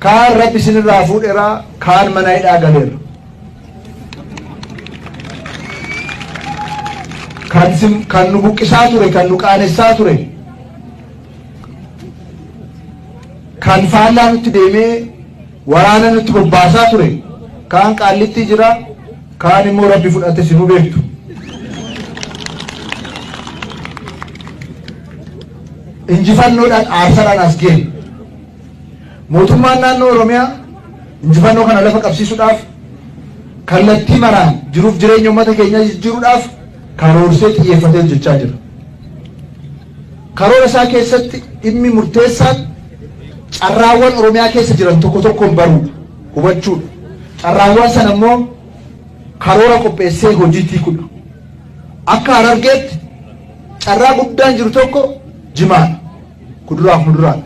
kaan rabbi isinirraa fuudheera, kaan mana hidhaa galeera. Kan nu buqqisaa ture, kan nu qaanessaa ture, kan faallaa nutti deemee waraana nutti bobbaasaa ture, kaan qaallitti jira, kaan immoo rabbi fudhate sinu beektu. Injifannoodhaan aarsaadhaan as ga'e. Mootummaan naannoo Oromiyaa injifannoo kana lafa qabsiisuudhaaf kallattii maraan jiruuf jireenya uummata keenyaa jijjiiruudhaaf karoorsee xiyyeeffatee hojjechaa jira. Karoora isaa keessatti dhimmi murteessaan carraawwan Oromiyaa keessa jiran tokko tokkoon baruudha, hubachuudha. Carraawwan sana immoo karoora qopheessee hojiitti hiikuudha. Akka Harargeetti carraa guddaan jiru tokko Jimaadha, kuduraaf muduraadha.